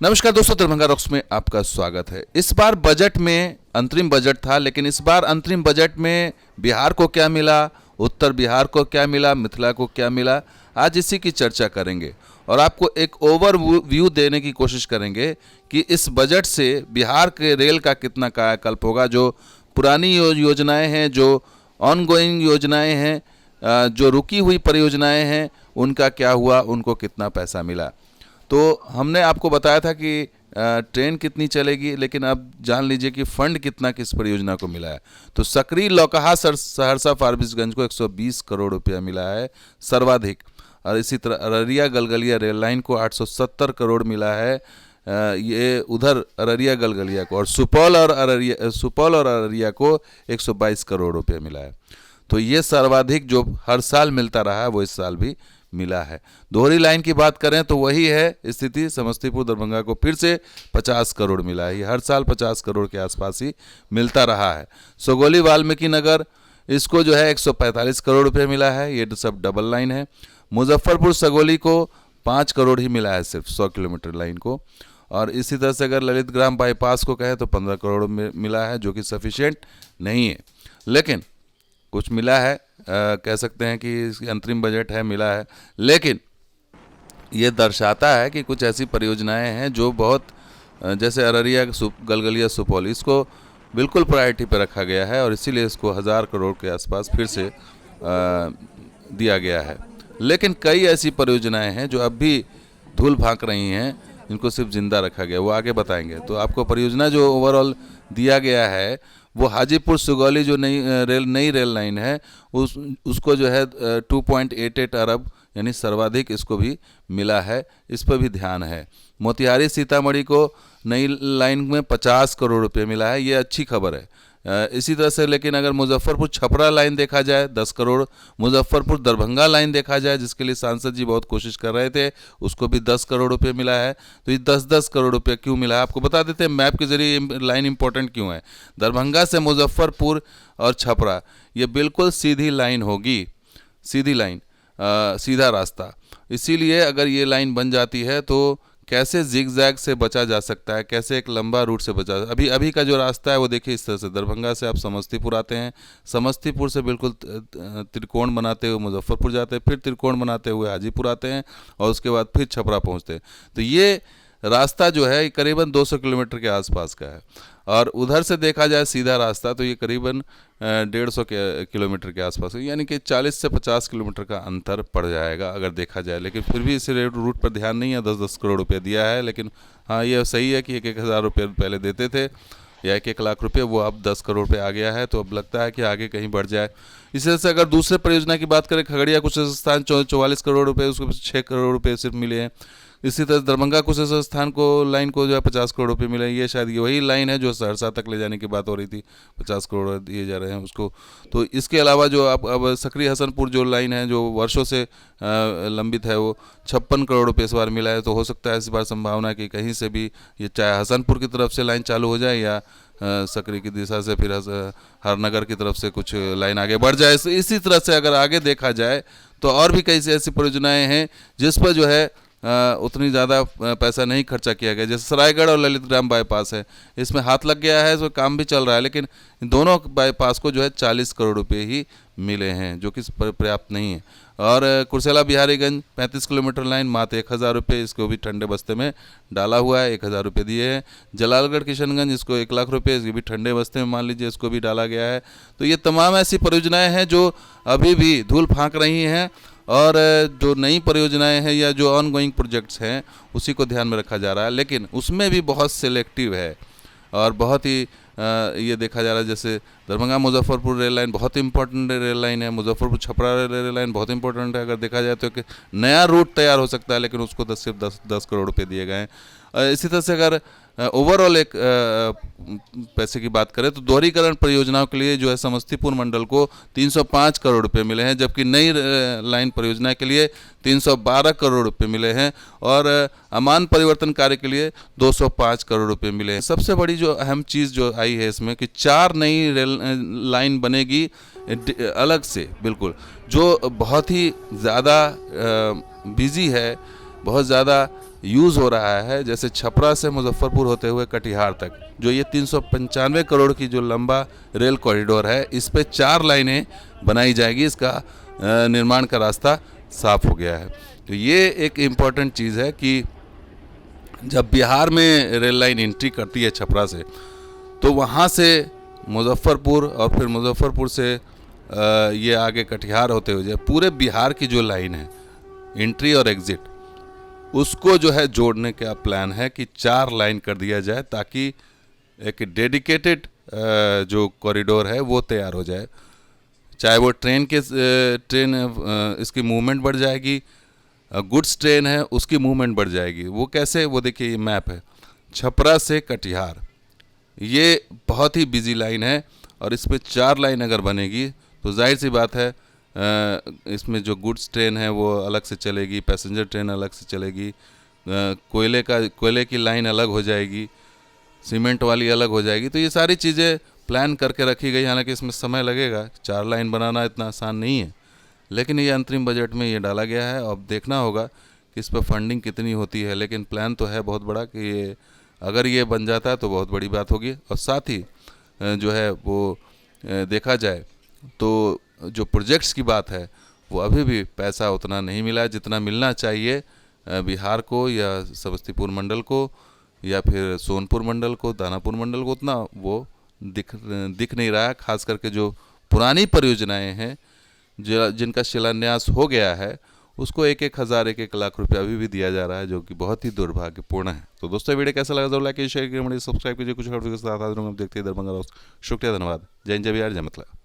नमस्कार दोस्तों, दरभंगा रॉक्स में आपका स्वागत है। इस बार बजट में अंतरिम बजट था, लेकिन इस बार अंतरिम बजट में बिहार को क्या मिला, उत्तर बिहार को क्या मिला, मिथिला को क्या मिला, आज इसी की चर्चा करेंगे और आपको एक ओवर व्यू देने की कोशिश करेंगे कि इस बजट से बिहार के रेल का कितना कायाकल्प होगा। जो पुरानी योजनाएं हैं, जो ऑनगोइंग योजनाएं हैं, जो रुकी हुई परियोजनाएं हैं, उनका क्या हुआ, उनको कितना पैसा मिला। तो हमने आपको बताया था कि ट्रेन कितनी चलेगी, लेकिन अब जान लीजिए कि फंड कितना किस परियोजना को मिला है। तो सकरी लौकहा सहरसा फारबिसगंज को 120 करोड़ रुपया मिला है सर्वाधिक, और इसी तरह अररिया गलगलिया रेल लाइन को 870 करोड़ मिला है। ये उधर अररिया गलगलिया को, और सुपौल और अररिया को 122 करोड़ रुपये मिला है। तो ये सर्वाधिक जो हर साल मिलता रहा है वो इस साल भी मिला है। दोहरी लाइन की बात करें तो वही है स्थिति, समस्तीपुर दरभंगा को फिर से 50 करोड़ मिला है। ये हर साल 50 करोड़ के आसपास ही मिलता रहा है। सगोली वाल्मीकि नगर, इसको जो है 145 करोड़ रुपये मिला है। ये सब डबल लाइन है। मुजफ्फरपुर सगोली को 5 करोड़ ही मिला है सिर्फ 100 किलोमीटर लाइन को। और इसी तरह से अगर ललित ग्राम बाईपास को कहें तो 15 करोड़ मिला है, जो कि सफिशिएंट नहीं है, लेकिन कुछ मिला है। कह सकते हैं कि अंतरिम बजट है, मिला है, लेकिन ये दर्शाता है कि कुछ ऐसी परियोजनाएं हैं जो बहुत, जैसे अररिया गलगलिया सुपौल, इसको बिल्कुल प्रायोरिटी पर रखा गया है और इसीलिए इसको 1000 करोड़ के आसपास फिर से दिया गया है। लेकिन कई ऐसी परियोजनाएं हैं जो अब भी धूल भांक रही हैं, इनको सिर्फ जिंदा रखा गया, वो आगे बताएंगे। तो आपको परियोजना जो ओवरऑल दिया गया है वो हाजीपुर सुगौली जो नई रेल लाइन है, उसको जो है 2.88 अरब यानी सर्वाधिक इसको भी मिला है, इस पर भी ध्यान है। मोतिहारी सीतामढ़ी को नई लाइन में 50 करोड़ रुपए मिला है, ये अच्छी खबर है। इसी तरह से, लेकिन अगर मुजफ्फरपुर छपरा लाइन देखा जाए 10 करोड़, मुजफ्फरपुर दरभंगा लाइन देखा जाए जिसके लिए सांसद जी बहुत कोशिश कर रहे थे, उसको भी 10 करोड़ रुपए मिला है। तो ये 10-10 करोड़ रुपए क्यों मिला है आपको बता देते हैं, मैप के जरिए लाइन इंपॉर्टेंट क्यों है। दरभंगा से मुजफ्फरपुर और छपरा ये बिल्कुल सीधी लाइन होगी, सीधी लाइन, सीधा रास्ता। इसीलिए अगर ये लाइन बन जाती है तो कैसे जिगजैग से बचा जा सकता है, कैसे एक लंबा रूट से बचा। अभी का जो रास्ता है वो देखिए इस तरह से, दरभंगा से आप समस्तीपुर आते हैं, समस्तीपुर से बिल्कुल त्रिकोण बनाते हुए मुजफ्फरपुर जाते हैं, फिर त्रिकोण बनाते हुए हाजीपुर आते हैं और उसके बाद फिर छपरा पहुंचते हैं। तो ये रास्ता जो है करीबन 200 किलोमीटर के आसपास का है, और उधर से देखा जाए सीधा रास्ता तो ये करीबन 150 किलोमीटर के आसपास है, यानी कि 40 से 50 किलोमीटर का अंतर पड़ जाएगा अगर देखा जाए। लेकिन फिर भी इस रूट पर ध्यान नहीं है, 10-10 करोड़ रुपये दिया है। लेकिन हाँ, ये सही है कि 1-1 हज़ार रुपये पहले देते थे या 1-1 लाख रुपये, वो अब 10 करोड़ रुपये आ गया है, तो अब लगता है कि आगे कहीं बढ़ जाए। इसी तरह से अगर दूसरे परियोजना की बात करें, खगड़िया कुछ स्थान 44 करोड़ रुपये, उसको 6 करोड़ रुपये सिर्फ मिले हैं। इसी तरह दरभंगा कुछ स्थान को लाइन को जो है 50 करोड़ रुपये मिले। ये शायद ये वही लाइन है जो सहरसा तक ले जाने की बात हो रही थी, 50 करोड़ दिए जा रहे हैं उसको। तो इसके अलावा जो अब सकरी हसनपुर जो लाइन है जो वर्षों से लंबित है, वो 56 करोड़ रुपये इस बार मिला है। तो हो सकता है इस बार संभावना है कि कहीं से भी ये चाहे हसनपुर की तरफ से लाइन चालू हो जाए या सकरी की दिशा से फिर हरनगर की तरफ से कुछ लाइन आगे बढ़ जाए। इसी तरह से अगर आगे देखा जाए तो और भी कई ऐसी परियोजनाएं हैं जिस पर जो है उतनी ज़्यादा पैसा नहीं खर्चा किया गया। जैसे सरायगढ़ और ललित ग्राम बाईपास है, इसमें हाथ लग गया है, इसमें काम भी चल रहा है, लेकिन दोनों बाईपास को जो है 40 करोड़ रुपए ही मिले हैं, जो कि पर्याप्त नहीं है। और कुर्सेला बिहारीगंज 35 किलोमीटर लाइन मात्र 1000 रुपये, इसको भी ठंडे बस्ते में डाला हुआ है, 1000 रुपये दिए हैं। जलालगढ़ किशनगंज, इसको 1 लाख रुपये, इसकी भी ठंडे बस्ते में मान लीजिए, इसको भी डाला गया है। तो ये तमाम ऐसी परियोजनाएँ हैं जो अभी भी धूल फाँक रही हैं, और जो नई परियोजनाएं हैं या जो ऑनगोइंग प्रोजेक्ट्स हैं उसी को ध्यान में रखा जा रहा है, लेकिन उसमें भी बहुत सिलेक्टिव है और बहुत ही ये देखा जा रहा है। जैसे दरभंगा मुजफ्फरपुर रेल लाइन बहुत इंपॉर्टेंट रेल लाइन है, मुजफ्फरपुर छपरा रेल लाइन बहुत इंपॉर्टेंट है। अगर देखा जाए तो एक नया रूट तैयार हो सकता है, लेकिन उसको सिर्फ 10 करोड़ रुपये दिए गए हैं। इसी तरह से अगर ओवरऑल एक पैसे की बात करें तो दोहरीकरण परियोजनाओं के लिए जो है समस्तीपुर मंडल को 305 करोड़ रुपए मिले हैं, जबकि नई लाइन परियोजना के लिए 312 करोड़ रुपए मिले हैं, और अमान परिवर्तन कार्य के लिए 205 करोड़ रुपए मिले हैं। सबसे बड़ी जो अहम चीज़ जो आई है इसमें कि 4 नई रेल लाइन बनेगी अलग से, बिल्कुल, जो बहुत ही ज़्यादा बिजी है, बहुत ज़्यादा यूज़ हो रहा है, जैसे छपरा से मुजफ्फरपुर होते हुए कटिहार तक, जो ये 395 करोड़ की जो लंबा रेल कॉरिडोर है, इस पे 4 लाइनें बनाई जाएगी। इसका निर्माण का रास्ता साफ हो गया है। तो ये एक इम्पॉर्टेंट चीज़ है कि जब बिहार में रेल लाइन एंट्री करती है छपरा से, तो वहाँ से मुजफ्फरपुर और फिर मुजफ्फरपुर से ये आगे कटिहार होते हुए पूरे बिहार की जो लाइन है एंट्री और एग्ज़िट, उसको जो है जोड़ने का प्लान है कि 4 लाइन कर दिया जाए, ताकि एक डेडिकेटेड जो कॉरिडोर है वो तैयार हो जाए। चाहे वो ट्रेन इसकी मूवमेंट बढ़ जाएगी, गुड्स ट्रेन है उसकी मूवमेंट बढ़ जाएगी। वो कैसे, वो देखिए ये मैप है, छपरा से कटिहार, ये बहुत ही बिजी लाइन है और इस पर 4 लाइन अगर बनेगी तो जाहिर सी बात है इसमें जो गुड्स ट्रेन है वो अलग से चलेगी, पैसेंजर ट्रेन अलग से चलेगी, कोयले की लाइन अलग हो जाएगी, सीमेंट वाली अलग हो जाएगी। तो ये सारी चीज़ें प्लान करके रखी गई। हालांकि इसमें समय लगेगा, 4 लाइन बनाना इतना आसान नहीं है, लेकिन ये अंतरिम बजट में ये डाला गया है। अब देखना होगा कि इस पर फंडिंग कितनी होती है, लेकिन प्लान तो है बहुत बड़ा कि ये अगर ये बन जाता है तो बहुत बड़ी बात होगी। और साथ ही जो है वो देखा जाए तो जो प्रोजेक्ट्स की बात है वो अभी भी पैसा उतना नहीं मिला है जितना मिलना चाहिए बिहार को या समस्तीपुर मंडल को या फिर सोनपुर मंडल को, दानापुर मंडल को, उतना वो दिख नहीं रहा है। खास करके जो पुरानी परियोजनाएं हैं जिनका शिलान्यास हो गया है, उसको 1-1 हज़ार 1-1 लाख रुपया अभी भी दिया जा रहा है, जो कि बहुत ही दुर्भाग्यपूर्ण है। तो दोस्तों वीडियो कैसा लगा जरूर लाइक कीजिए, शेयर कीजिए, सब्सक्राइब कीजिए। कुछ खबरों के साथ हाजिर होंगे। देखते हैं दरभंगा। शुक्रिया, धन्यवाद। जय हिंद, जय बिहार, जय मतलब।